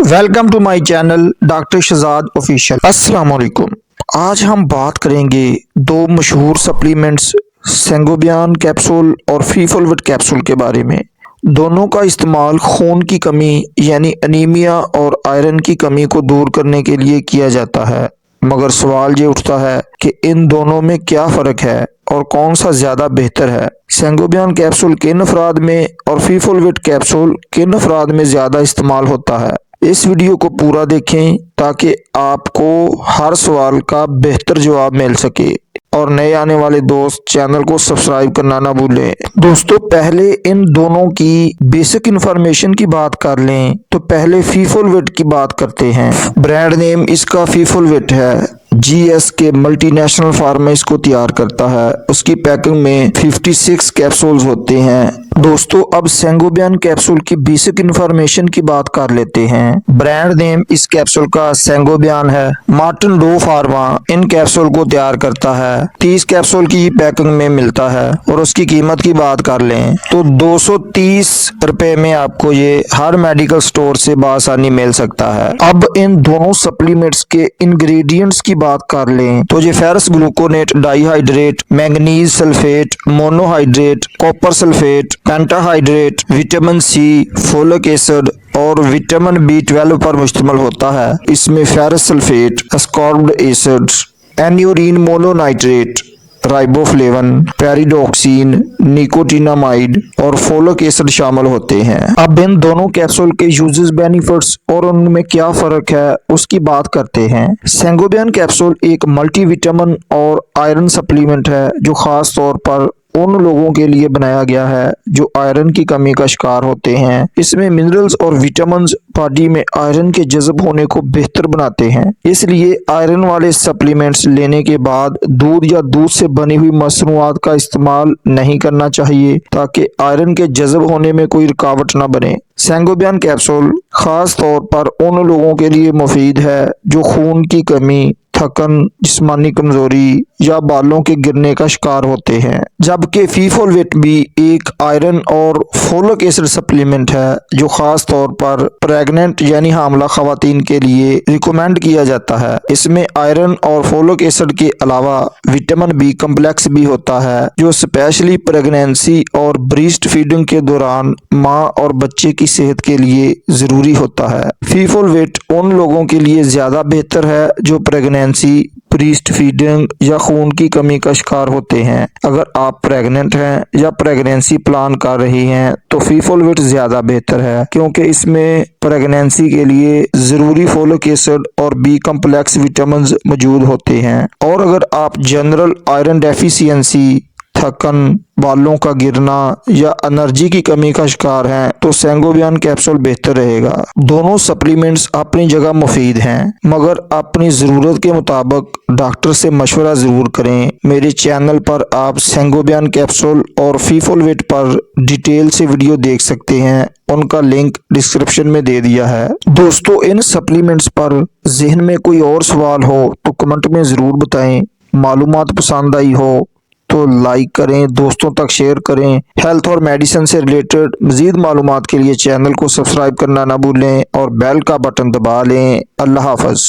Welcome to my channel doctor Shahzad official. अस्सलाम वालेकुम। आज हम बात करेंगे दो मशहूर सप्लीमेंट्स सेंगोबियन कैप्सूल और फीफोलविट कैप्सूल के बारे में। दोनों का इस्तेमाल खून की कमी यानी अनीमिया और आयरन की कमी को दूर करने के लिए किया जाता है, मगर सवाल ये उठता है कि इन दोनों में क्या फ़र्क है और कौन सा ज़्यादा बेहतर है। सेंगोबियन कैप्सूल किन अफराद में और फीफोलविट कैप्सूल किन अफराद में ज़्यादा इस्तेमाल होता है। इस वीडियो को पूरा देखें ताकि आपको हर सवाल का बेहतर जवाब मिल सके और नए आने वाले दोस्त चैनल को सब्सक्राइब करना ना भूलें। दोस्तों, पहले इन दोनों की बेसिक इंफॉर्मेशन की बात कर लें तो पहले फीफोलविट की बात करते हैं। ब्रांड नेम इसका फीफोलविट है। GSK मल्टीनेशनल फार्मा इसको तैयार करता है। उसकी पैकिंग में 56 कैप्सूल्स होते हैं। दोस्तों, अब सेंगोबियन कैप्सूल की बेसिक इंफॉर्मेशन की बात कर लेते हैं। ब्रांड नेम इस कैप्सूल का सेंगोबियन है। मार्टिन रो फार्मा इन कैप्सूल को तैयार करता है। 30 कैप्सूल की पैकिंग में मिलता है और उसकी कीमत की बात कर लें तो 230 रुपए में आपको ये हर मेडिकल स्टोर से बआसानी मिल सकता है। अब इन दोनों सप्लीमेंट्स के इंग्रेडिएंट्स की बात कर लें तो ये ferrous gluconate dihydrate, manganese sulphate, monohydrate, copper sulphate, pentahydrate, vitamin C, folic acid और विटामिन B12 पर मुश्तमिल होता है। इसमें ferrous sulphate, ascorbic acid, aneurine mononitrate, riboflavin, pyridoxine, nicotinamide और फोलिक एसिड शामिल होते हैं। अब इन दोनों कैप्सूल के यूजेस, बेनिफिट्स और उनमें क्या फर्क है उसकी बात करते हैं। सेंगोबियन कैप्सूल एक मल्टीविटामिन और आयरन सप्लीमेंट है जो खास तौर पर उन लोगों के लिए बनाया गया है जो आयरन की कमी का शिकार होते हैं। इसमें मिनरल्स और विटामिन्स बॉडी में आयरन के जज़ब होने को बेहतर बनाते हैं। इसलिए आयरन वाले सप्लीमेंट्स लेने के बाद दूध या दूध से बनी हुई मसनूआत का इस्तेमाल नहीं करना चाहिए ताकि आयरन के जज़ब होने में कोई रुकावट न बने। सेंगोबियन कैप्सूल खास तौर पर उन लोगों के लिए मुफीद है जो खून की कमी, थकन, जिस्मानी कमजोरी या बालों के गिरने का शिकार होते हैं। जबकि फीफोलविट भी एक आयरन और फोलिक एसिड सप्लीमेंट है जो खास तौर पर प्रेग्नेंट यानी हामला खवातीन के लिए रिकमेंड किया जाता है। इसमें आयरन और फोलिक एसिड के अलावा विटामिन B कम्प्लेक्स भी होता है जो स्पेशली प्रेगनेंसी और ब्रीस्ट फीडिंग के दौरान माँ और बच्चे की सेहत के लिए जरूरी होता है। फीफोलविट उन लोगों के लिए ज्यादा बेहतर है जो प्रेगनेंसी, ब्रीस्ट फीडिंग या खून की कमी का शिकार होते हैं। अगर आप प्रेग्नेंट हैं या प्रेगनेंसी प्लान कर रही हैं तो फीफोलविट ज्यादा बेहतर है क्योंकि इसमें प्रेगनेंसी के लिए जरूरी फोलिक एसिड और B कम्प्लेक्स विटामिन मौजूद होते हैं। और अगर आप जनरल आयरन डेफिशिएंसी, थकन, बालों का गिरना या एनर्जी की कमी का शिकार हैं तो सेंगोबियन कैप्सूल बेहतर रहेगा। दोनों सप्लीमेंट्स अपनी जगह मुफीद हैं, मगर अपनी ज़रूरत के मुताबिक डॉक्टर से मशवरा ज़रूर करें। मेरे चैनल पर आप सेंगोबियन कैप्सूल और फीफोलविट पर डिटेल से वीडियो देख सकते हैं, उनका लिंक डिस्क्रिप्शन में दे दिया है। दोस्तों, इन सप्लीमेंट्स पर जहन में कोई और सवाल हो तो कमेंट में ज़रूर बताएं। मालूमात पसंद आई हो तो लाइक करें, दोस्तों तक शेयर करें। हेल्थ और मेडिसिन से रिलेटेड मजीद मालूमात के लिए चैनल को सब्सक्राइब करना ना भूलें और बेल का बटन दबा लें। अल्लाह हाफ़िज़।